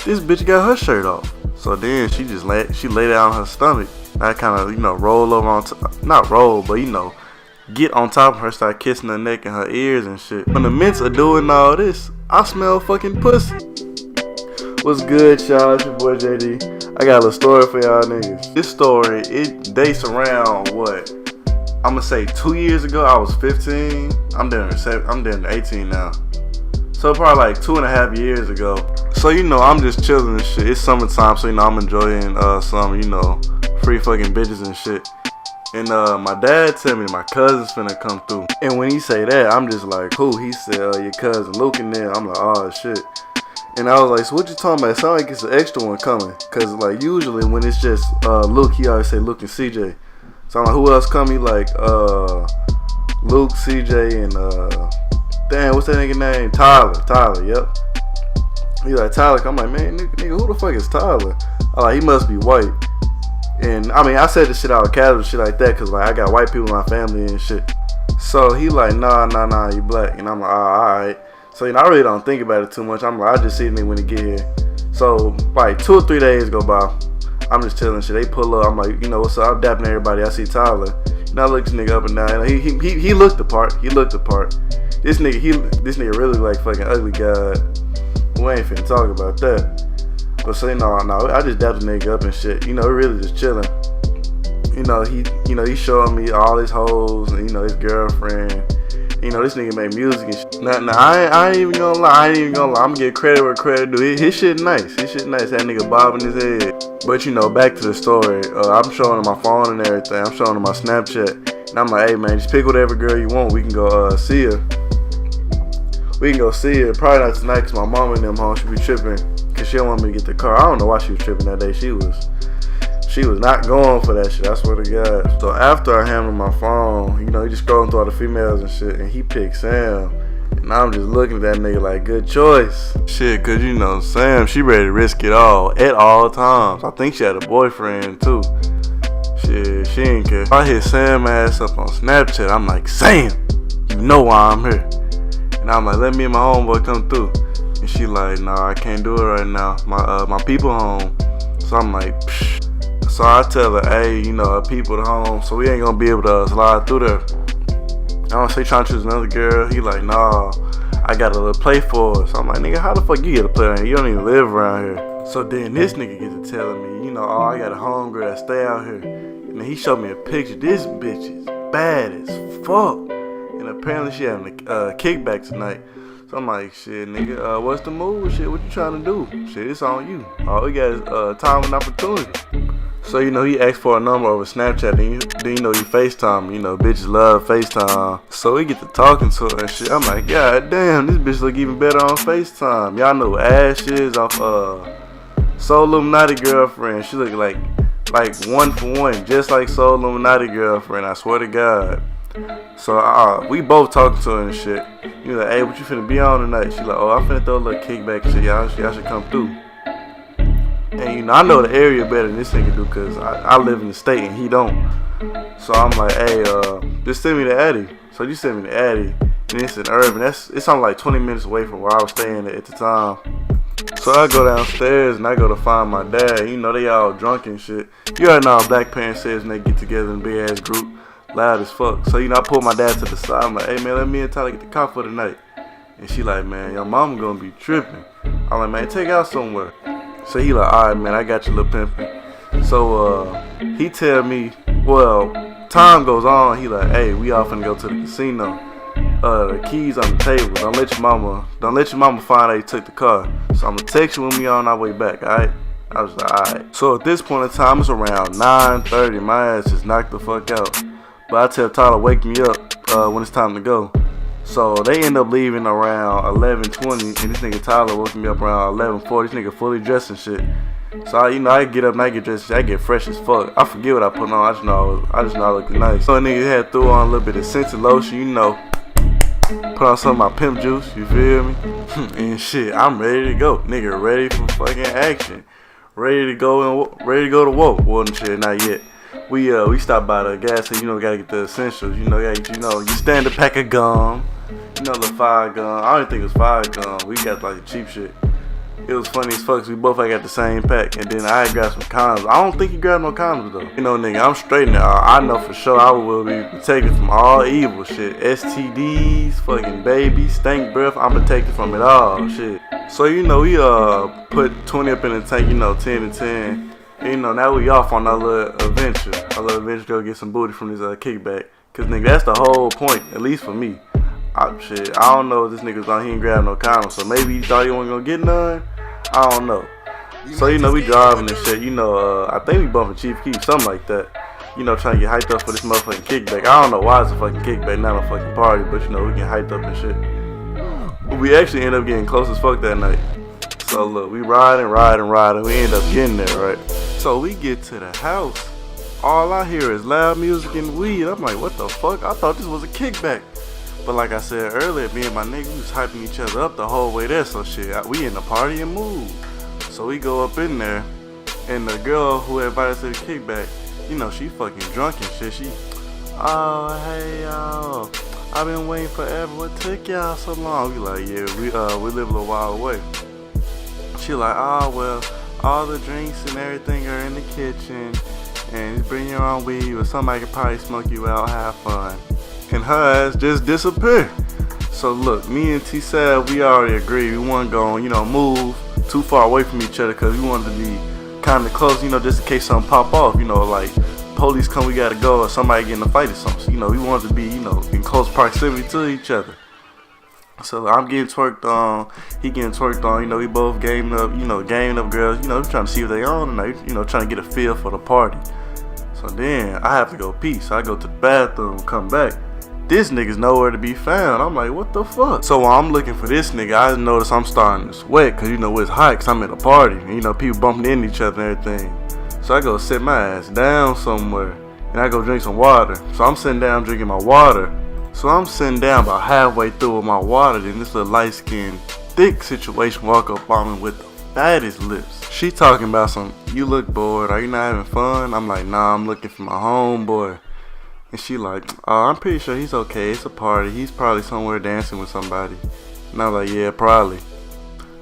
this bitch got her shirt off. So then she lay down on her stomach. I kind of, roll over on not roll, but, get on top of her, start kissing her neck and her ears and shit. In the midst of doing all this, I smell fucking pussy. What's good, y'all? It's your boy JD. I got a little story for y'all niggas. This story, it dates around what? I'ma say 2 years ago. I was 15. I'm down to 18 now. So probably like 2.5 years ago. So I'm just chilling and shit. It's summertime, so I'm enjoying some free fucking bitches and shit. And my dad tell me my cousin's finna come through. And when he say that, I'm just like, who? He said, your cousin Luke in there. I'm like, oh shit. And I was like, so what you talking about? It sound like it's an extra one coming. Cause like usually when it's just Luke, he always say Luke and CJ. So I'm like, who else come? He like Luke, CJ, and damn, what's that nigga name? Tyler, yep. He like, Tyler. I'm like, man, nigga, who the fuck is Tyler? I'm like, he must be white. And I mean, I said this shit out casual shit like that, cause like I got white people in my family and shit. So he like, nah, you black. And I'm like, alright. So I really don't think about it too much. I'm like, I just see the nigga when he get here. So like 2 or 3 days go by. I'm just chilling shit. They pull up. I'm like, what's up? I'm dapping everybody. I see Tyler. I look this nigga up and down. He looked the part. This nigga really like fucking ugly god. We ain't finna talk about that. But so no, I just dapped the nigga up and shit. Really just chilling. He showing me all his hoes and his girlfriend. This nigga make music and shit. Now I ain't even gonna lie. I'm gonna get credit where credit due. His shit nice. That nigga bobbing his head. But back to the story. I'm showing him my phone and everything. I'm showing him my Snapchat. And I'm like, hey man, just pick whatever girl you want. We can go see her. Probably not tonight cause my mom and them home. She be tripping cause she don't want me to get the car. I don't know why she was tripping that day. She was not going for that shit, I swear to God. So after I handled my phone, he just scrolling through all the females and shit, and he picked Sam. And I'm just looking at that nigga like, good choice. Shit, cause Sam, she ready to risk it all at all times. I think she had a boyfriend too. Shit, she ain't care. I hit Sam ass up on Snapchat. I'm like, Sam, you know why I'm here. And I'm like, let me and my homeboy come through. And she like, nah, I can't do it right now. My people home. So I'm like, psh. So I tell her, hey, people at home, so we ain't gonna be able to slide through there. I don't say trying to choose another girl. He like, nah, I got a little play for her. So I'm like, nigga, how the fuck you get a play around here? You don't even live around here. So then this nigga get to telling me, oh, I got a homegirl that stay out here. And he showed me a picture. This bitch is bad as fuck. And apparently she having a kickback tonight. So I'm like, shit, nigga, what's the move? Shit, what you trying to do? Shit, it's on you. All we got is time and opportunity. So, he asked for a number over Snapchat, then you FaceTime, bitches love FaceTime. So we get to talking to her and shit. I'm like, god damn, this bitch look even better on FaceTime. Y'all know Ashes off Soul Illuminati Girlfriend. She look like 1 for 1, just like Soul Illuminati Girlfriend, I swear to God. So we both talking to her and shit. You like, hey, what you finna be on tonight? She like, oh, I finna throw a little kickback and shit. Y'all should come through. And I know the area better than this nigga do, cause I live in the state and he don't. So I'm like, hey, just send me the Addy. So you send me the Addy, and it's in Urban. It's only like 20 minutes away from where I was staying at the time. So I go downstairs and I go to find my dad. They all drunk and shit. You already know how black parents says when they get together in a big ass group, loud as fuck. So I pull my dad to the side. I'm like, hey man, let me and Tyler get the car for the night. And she like, man, your mama gonna be tripping. I'm like, man, take out somewhere. So he like, alright man, I got you, little pimpin'. So he tell me, well, time goes on. He like, hey, we all finna go to the casino. The keys on the table. Don't let your mama find out you took the car. So I'm gonna text you when we on our way back, alright? I was like, alright. So at this point in time, it's around 9:30. My ass just knocked the fuck out. But I tell Tyler, wake me up when it's time to go. So they end up leaving around 11:20, and this nigga Tyler woke me up around 11:40. This nigga fully dressed and shit. So I get up and I get dressed, I get fresh as fuck. I forget what I put on. I just know I look nice. So a nigga had threw on a little bit of scented lotion, put on some of my pimp juice. You feel me? And shit, I'm ready to go, nigga. Ready for fucking action. Ready to go to war. Well, shit, not yet. We stopped by the gas station, gotta get the essentials. You standard pack of gum. The 5 gum. I don't even think it was 5 gum. We got like the cheap shit. It It was funny as fuck. We both got the same pack, and then I grabbed some condoms. I don't think he grabbed no condoms though. You know, nigga, I'm straight now. I know for sure I will be protected from all evil shit. STDs, fucking babies, stank breath. I'm protected from it all, shit. So you know, we put 20 up in the tank. You know, 10 and 10. And, you know, now we off on our little adventure. Our little adventure go get some booty from this kickback. Cause nigga, that's the whole point. At least for me. Shit, I don't know if this nigga's on. He ain't grab no condoms. So maybe he thought he wasn't gonna get none. I don't know. So you know we driving and shit. You know, I think we bumping Chief Keef, something like that. You know, trying to get hyped up for this motherfucking kickback. I don't know why it's a fucking kickback, not a fucking party, but you know we get hyped up and shit. We actually end up getting close as fuck that night. So look, we riding. We end up getting there, right? So we get to the house. All I hear is loud music and weed. I'm like, what the fuck? I thought this was a kickback. But like I said earlier, me and my nigga, we was hyping each other up the whole way there. So shit, we in the party and move. So we go up in there, and the girl who invited us to the kickback, you know, she fucking drunk and shit. She, oh hey y'all, I've been waiting forever. What took y'all so long? We like, yeah, we live a little while away. She like, oh well, all the drinks and everything are in the kitchen, and bring your own weed, or somebody could probably smoke you out, have fun. And her ass just disappeared. So look, me and tsavv, we already agreed. We wasn't going, you know, move too far away from each other because we wanted to be kind of close, you know, just in case something pop off. You know, like police come, we gotta go, or somebody get in a fight or something. So, you know, we wanted to be, you know, in close proximity to each other. So I'm getting twerked on, he getting twerked on. You know, we both gaming up girls. You know, we trying to see what they on, and you know, trying to get a feel for the party. So then I have to go pee. So I go to the bathroom, come back. This nigga's nowhere to be found. I'm like, what the fuck? So while I'm looking for this nigga, I notice I'm starting to sweat, cause you know it's hot, cause I'm at a party, and you know people bumping into each other and everything. So I go sit my ass down somewhere, and I go drink some water. So I'm sitting down drinking my water. So I'm sitting down about halfway through with my water, then this little light skinned, thick situation walk up on me with the fattest lips. She talking about some, you look bored, are you not having fun? I'm like, nah, I'm looking for my homeboy. And she like, oh, I'm pretty sure he's okay. It's a party. He's probably somewhere dancing with somebody. And I was like, yeah, probably.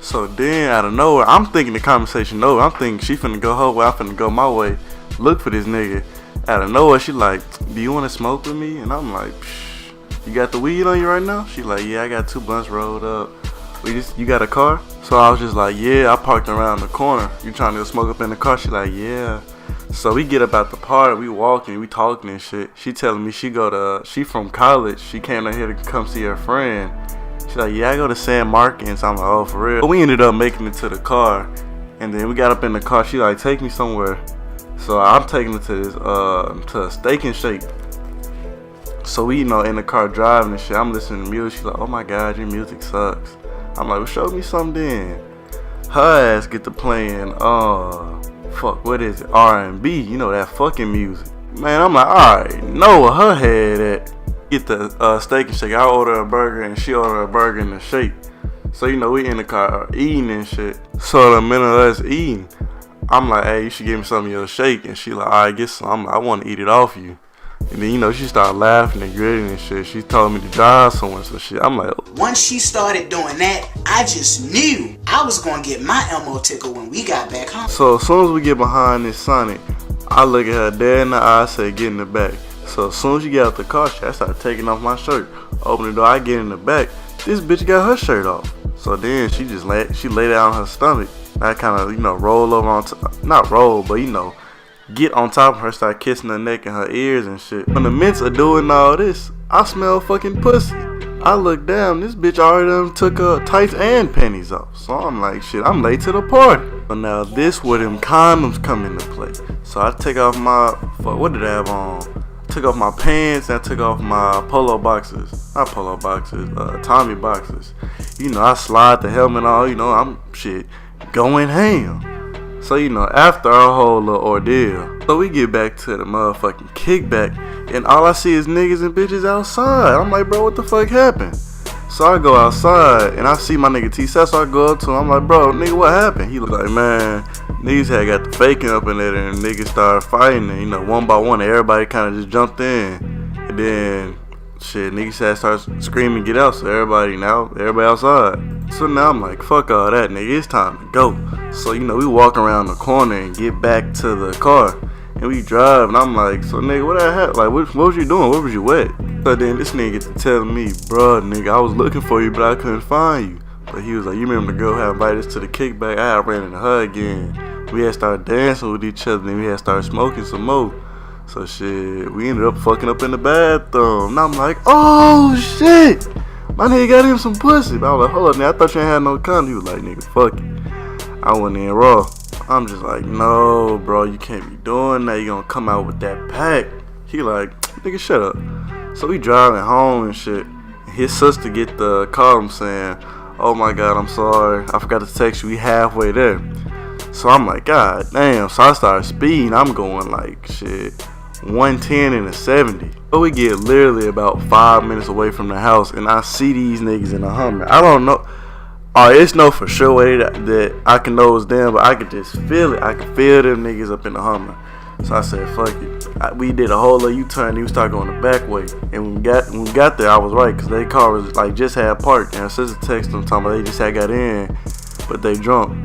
So then out of nowhere, I'm thinking the conversation over. I'm thinking she finna go her way, I'm finna go my way. Look for this nigga. Out of nowhere, she like, do you want to smoke with me? And I'm like, psh, you got the weed on you right now? She like, yeah, I got 2 blunts rolled up. You got a car? So I was just like, yeah, I parked around the corner. You trying to go smoke up in the car? She like, yeah. So we get up at the party, we walking, we talking and shit. She telling me she from college. She came down here to come see her friend. She like, yeah, I go to San Marcos. I'm like, oh, for real? But we ended up making it to the car. And then we got up in the car. She like, take me somewhere. So I'm taking her to this, to a Steak and Shake. So we, you know, in the car driving and shit. I'm listening to music. She's like, oh my God, your music sucks. I'm like, well, show me something then. Her ass get to playing, fuck, what is it? R&B, you know, that fucking music. Man, I'm like, alright, know where her head at. Get the Steak and Shake. I order a burger and she order a burger and a shake. So, you know, we in the car eating and shit. So the minute of us eating, I'm like, hey, you should give me some of your shake. And she like, alright, get some. I'm like, I want to eat it off you. And then, you know, she started laughing and gritting and shit. She told me to drive somewhere, so shit. I'm like, once she started doing that, I just knew I was gonna get my Elmo tickle when we got back home. So as soon as we get behind this Sonic, I look at her dead in the eye, I say, get in the back. So as soon as she got out the car, I started taking off my shirt. Open the door, I get in the back. This bitch got her shirt off. So then she just lay down on her stomach. I kind of, you know, roll over on not roll, but you know, get on top of her, start kissing her neck and her ears and shit. When the midst of doing all this, I smell fucking pussy. I look down, this bitch already done took her tights and panties off. So I'm like, shit, I'm late to the party. But now this where them condoms come into play. So I take off my, what did I have on? I took off my pants and I took off my polo boxes. Not polo boxes, Tommy boxes. You know, I slide the helmet on, you know, I'm shit, going ham. So, you know, after our whole little ordeal, so we get back to the motherfucking kickback, and all I see is niggas and bitches outside. I'm like, bro, what the fuck happened? So I go outside, and I see my nigga tsavv, so I go up to him. I'm like, bro, nigga, what happened? He was like, man, niggas had got the faking up in there, and niggas started fighting, and, you know, one by one, everybody kind of just jumped in. And then, shit, niggas had started screaming, get out, so everybody outside. So now I'm like, fuck all that, nigga, it's time to go. So, you know, we walk around the corner and get back to the car. And we drive, and I'm like, so nigga, what the hell? Like, what was you doing? What was you at? So then this nigga get to telling me, bruh, nigga, I was looking for you, but I couldn't find you. But he was like, you remember the girl had invited us to the kickback? I ran into her again. We had started dancing with each other, then we had started smoking some more. So shit, we ended up fucking up in the bathroom. And I'm like, oh shit, my nigga got him some pussy. But I was like, hold up, nigga, I thought you ain't had no condom. He was like, nigga, fuck it. I went in raw. I'm just like, no, bro, you can't be doing that. You gonna come out with that pack. He like, nigga, shut up. So we driving home and shit. His sister get the call him saying, oh my God, I'm sorry, I forgot to text you. We halfway there. So I'm like, God damn. So I started speeding. I'm going like shit, 110 and a 70. But we get literally about 5 minutes away from the house, and I see these niggas in a Hummer. I don't know. It's no for sure way that I can know it's them, but I could just feel it. I could feel them niggas up in the Hummer. So I said, fuck it. We did a whole little U-turn. He was started going the back way. And when we got there, I was right, because their car was like just had parked. And her sister texted them talking about they just had got in, but they drunk.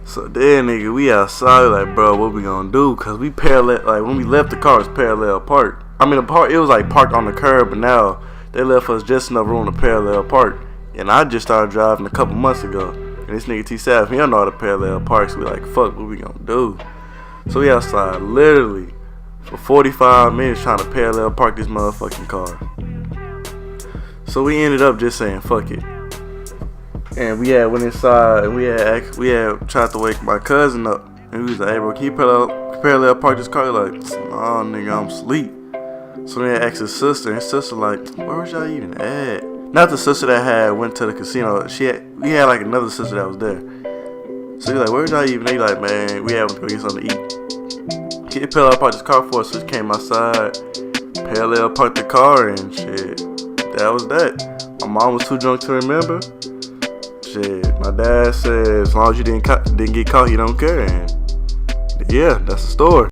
So then, nigga, we outside like, bro, what we gonna do? Because we parallel, like when we left the car, it was parallel parked. I mean, it was like parked on the curb, but now they left us just enough room to parallel park. And I just started driving a couple months ago. And this nigga tsavv, he don't know how to parallel park. So we like, fuck, what we gonna do? So we outside literally for 45 minutes trying to parallel park this motherfucking car. So we ended up just saying, fuck it. And we had went inside and we had tried to wake my cousin up. And we was like, hey bro, can you parallel park this car? He like, oh nigga, I'm asleep. So we had asked his sister, and his sister like, where was y'all even at? Not the sister that went to the casino. We had like another sister that was there. So he's like, where y'all even? They like, man, we had to go get something to eat. He parallel parked his car for us, so he came outside, parallel parked the car, and shit, that was that. My mom was too drunk to remember. Shit, my dad said, as long as you didn't get caught, he don't care. And yeah, that's the story.